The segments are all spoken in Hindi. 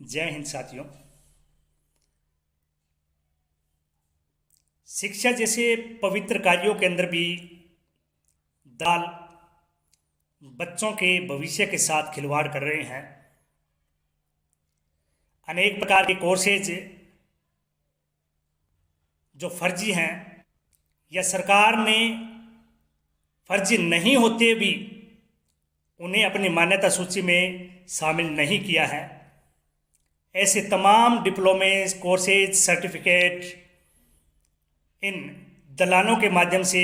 जय हिंद साथियों। शिक्षा जैसे पवित्र कार्यों के अंदर भी दलाल बच्चों के भविष्य के साथ खिलवाड़ कर रहे हैं। अनेक प्रकार के कोर्सेज जो फर्जी हैं या सरकार ने फर्जी नहीं होते भी उन्हें अपनी मान्यता सूची में शामिल नहीं किया है, ऐसे तमाम डिप्लोमे कोर्सेज सर्टिफिकेट इन दलालों के माध्यम से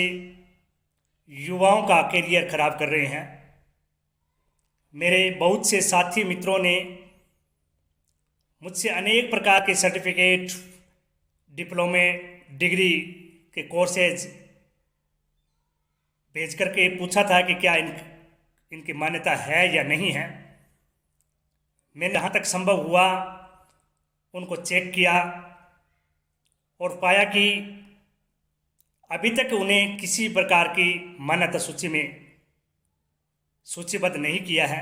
युवाओं का करियर खराब कर रहे हैं। मेरे बहुत से साथी मित्रों ने मुझसे अनेक प्रकार के सर्टिफिकेट, डिप्लोमे, डिग्री के कोर्सेज भेज करके पूछा था कि क्या इनकी मान्यता है या नहीं है। मैंने जहाँ तक संभव हुआ उनको चेक किया और पाया कि अभी तक उन्हें किसी प्रकार की मान्यता सूची में सूचीबद्ध नहीं किया है।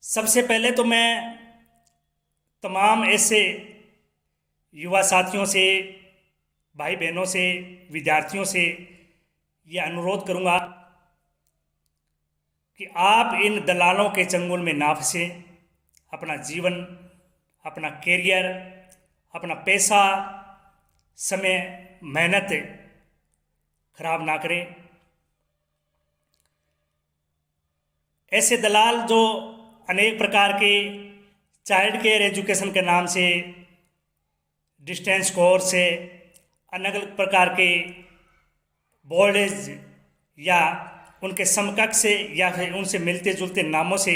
सबसे पहले तो मैं तमाम ऐसे युवा साथियों से, भाई बहनों से, विद्यार्थियों से यह अनुरोध करूंगा कि आप इन दलालों के चंगुल में ना फंसें। अपना जीवन, अपना कैरियर, अपना पैसा, समय, मेहनत खराब ना करें। ऐसे दलाल जो अनेक प्रकार के चाइल्ड केयर एजुकेशन के नाम से डिस्टेंस कोर्स से, अलग अलग प्रकार के बोर्डेज या उनके समकक्ष से या फिर उनसे मिलते जुलते नामों से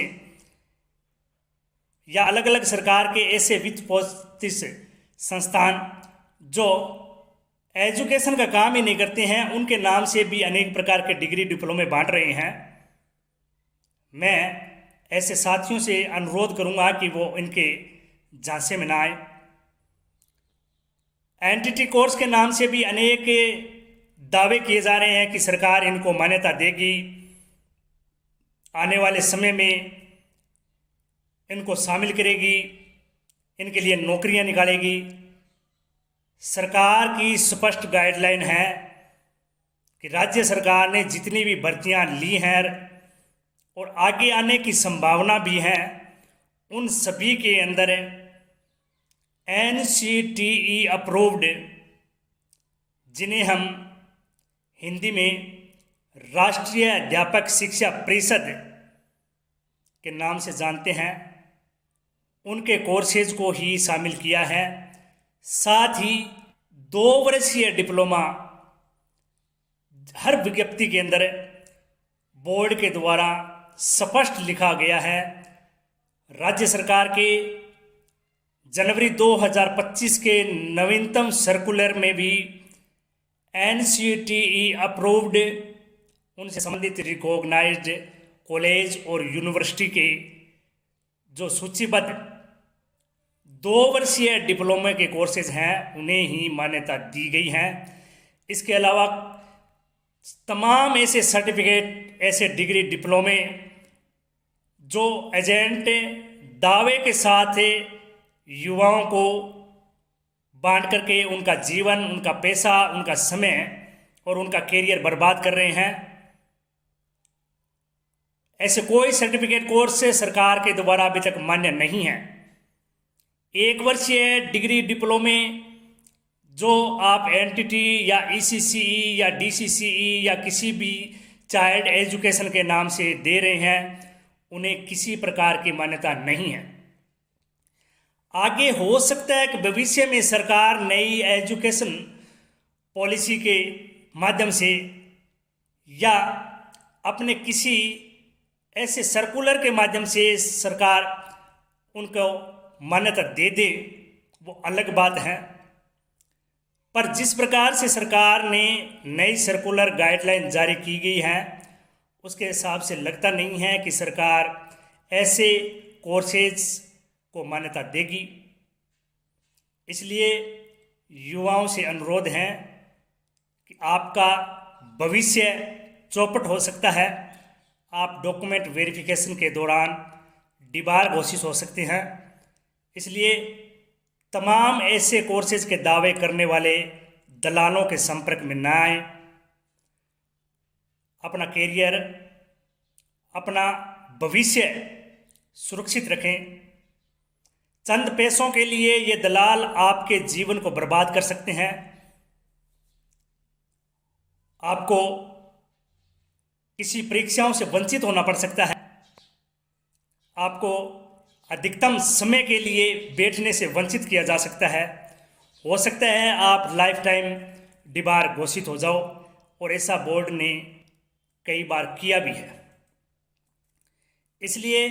या अलग अलग सरकार के ऐसे वित्त पोषित संस्थान जो एजुकेशन का काम ही नहीं करते हैं, उनके नाम से भी अनेक प्रकार के डिग्री डिप्लोमे बांट रहे हैं। मैं ऐसे साथियों से अनुरोध करूंगा कि वो इनके झांसे में ना आए। एनटीटी कोर्स के नाम से भी अनेक दावे किए जा रहे हैं कि सरकार इनको मान्यता देगी, आने वाले समय में इनको शामिल करेगी, इनके लिए नौकरियां निकालेगी। सरकार की स्पष्ट गाइडलाइन है कि राज्य सरकार ने जितनी भी भर्तियां ली हैं और आगे आने की संभावना भी है, उन सभी के अंदर NCTE अप्रूव्ड, जिन्हें हम हिंदी में राष्ट्रीय अध्यापक शिक्षा परिषद के नाम से जानते हैं, उनके कोर्सेज को ही शामिल किया है। साथ ही 2 वर्षीय डिप्लोमा हर विज्ञप्ति के अंदर बोर्ड के द्वारा स्पष्ट लिखा गया है। राज्य सरकार के जनवरी 2025 के नवीनतम सर्कुलर में भी NCTE अप्रूव्ड, उनसे संबंधित रिकॉग्नाइज्ड कॉलेज और यूनिवर्सिटी के जो सूचीबद्ध 2 वर्षीय डिप्लोमे के कोर्सेज हैं, उन्हें ही मान्यता दी गई है। इसके अलावा तमाम ऐसे सर्टिफिकेट, ऐसे डिग्री डिप्लोमे जो एजेंट दावे के साथ युवाओं को बांट करके उनका जीवन, उनका पैसा, उनका समय और उनका कैरियर बर्बाद कर रहे हैं, ऐसे कोई सर्टिफिकेट कोर्स से सरकार के द्वारा अभी तक मान्य नहीं है। 1 वर्षीय डिग्री डिप्लोमे जो आप एनटीटी या ECCE या DCCE या किसी भी चाइल्ड एजुकेशन के नाम से दे रहे हैं, उन्हें किसी प्रकार की मान्यता नहीं है। आगे हो सकता है कि भविष्य में सरकार नई एजुकेशन पॉलिसी के माध्यम से या अपने किसी ऐसे सर्कुलर के माध्यम से सरकार उनको मान्यता दे दे, वो अलग बात है। पर जिस प्रकार से सरकार ने नई सर्कुलर गाइडलाइन जारी की गई है, उसके हिसाब से लगता नहीं है कि सरकार ऐसे कोर्सेज को मान्यता देगी। इसलिए युवाओं से अनुरोध है कि आपका भविष्य चौपट हो सकता है। आप डॉक्यूमेंट वेरिफिकेशन के दौरान डिबार घोषित हो सकते हैं। इसलिए तमाम ऐसे कोर्सेज के दावे करने वाले दलालों के संपर्क में न आए। अपना कैरियर, अपना भविष्य सुरक्षित रखें। चंद पैसों के लिए ये दलाल आपके जीवन को बर्बाद कर सकते हैं। आपको किसी परीक्षाओं से वंचित होना पड़ सकता है। आपको अधिकतम समय के लिए बैठने से वंचित किया जा सकता है। हो सकता है आप लाइफ टाइम डिबार घोषित हो जाओ, और ऐसा बोर्ड ने कई बार किया भी है। इसलिए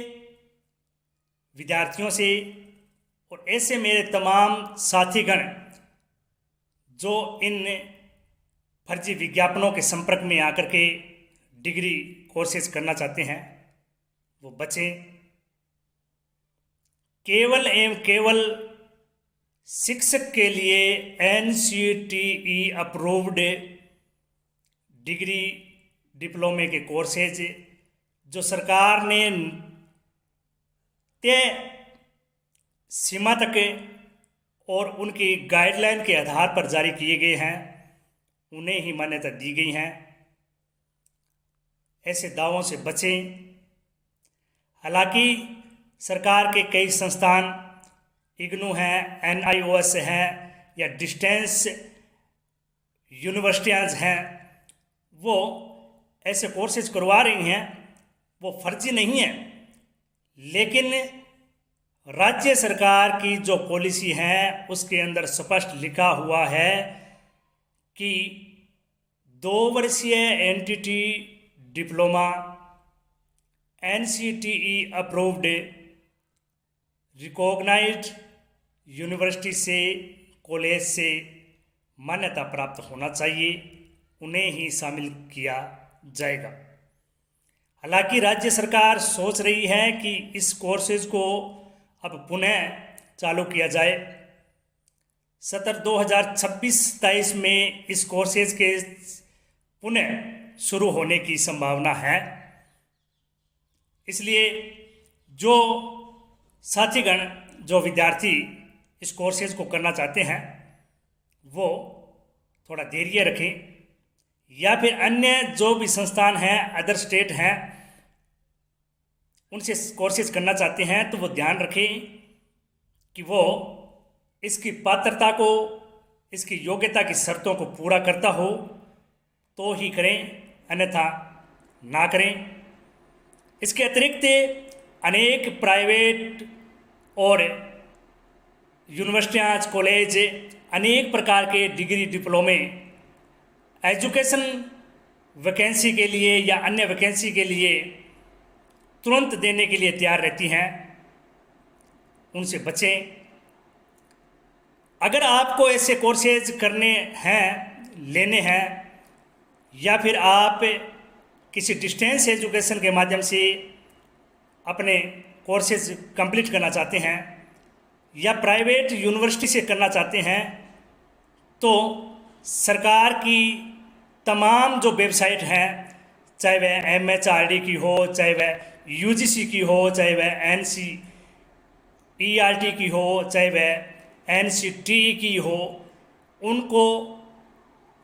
विद्यार्थियों से और ऐसे मेरे तमाम साथीगण जो इन फर्जी विज्ञापनों के संपर्क में आकर के डिग्री कोर्सेज करना चाहते हैं, वो बचें। केवल एवं केवल शिक्षक के लिए NCTE अप्रूव्ड डिग्री डिप्लोमे के कोर्सेज जो सरकार ने तय सीमा तक और उनकी गाइडलाइन के आधार पर जारी किए गए हैं, उन्हें ही मान्यता दी गई हैं। ऐसे दावों से बचें। हालांकि सरकार के कई संस्थान, इग्नू हैं, NIOS हैं या डिस्टेंस यूनिवर्सिटियाँ हैं, वो ऐसे कोर्सेज करवा रही हैं। वो फर्जी नहीं है, लेकिन राज्य सरकार की जो पॉलिसी है उसके अंदर स्पष्ट लिखा हुआ है कि 2 वर्षीय NTT diploma NCTE approved recognised university से, कॉलेज से मान्यता प्राप्त होना चाहिए, उन्हें ही शामिल किया जाएगा। हालांकि राज्य सरकार सोच रही है कि इस कोर्सेज को अब पुनः चालू किया जाए। सत्र 2026-27 में इस कोर्सेज के पुनः शुरू होने की संभावना है। इसलिए जो साथीगण, जो विद्यार्थी इस कोर्सेज को करना चाहते हैं, वो थोड़ा धैर्य रखें, या फिर अन्य जो भी संस्थान हैं, अदर स्टेट हैं, उनसे कोर्सेज करना चाहते हैं तो वो ध्यान रखें कि वो इसकी पात्रता को, इसकी योग्यता की शर्तों को पूरा करता हो तो ही करें, अन्यथा ना करें। इसके अतिरिक्त अनेक प्राइवेट और यूनिवर्सिटियाँ, कॉलेज अनेक प्रकार के डिग्री डिप्लोमे एजुकेशन वैकेंसी के लिए या अन्य वैकेंसी के लिए तुरंत देने के लिए तैयार रहती हैं, उनसे बचें। अगर आपको ऐसे कोर्सेज करने हैं, लेने हैं, या फिर आप किसी डिस्टेंस एजुकेशन के माध्यम से अपने कोर्सेज कंप्लीट करना चाहते हैं या प्राइवेट यूनिवर्सिटी से करना चाहते हैं, तो सरकार की तमाम जो वेबसाइट हैं, चाहे वह MHRD की हो, चाहे वह UGC की हो, चाहे वह NCERT की हो, चाहे वह NCTE की हो, उनको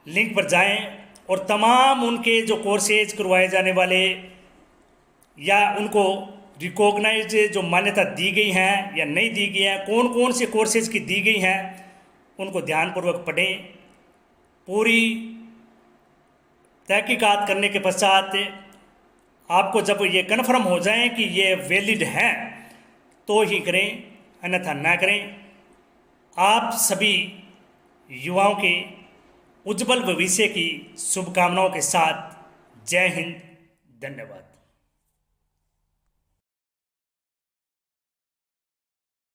लिंक पर जाएं और तमाम उनके जो कोर्सेज करवाए जाने वाले या उनको रिकॉग्नाइज जो मान्यता दी गई हैं या नहीं दी गई हैं, कौन कौन से कोर्सेज की दी गई हैं, उनको ध्यानपूर्वक पढ़ें। पूरी तहकीकात करने के पश्चात आपको जब ये कन्फर्म हो जाए कि ये वैलिड हैं तो ही करें, अन्यथा ना करें। आप सभी युवाओं के उज्जवल भविष्य की शुभकामनाओं के साथ जय हिंद, धन्यवाद।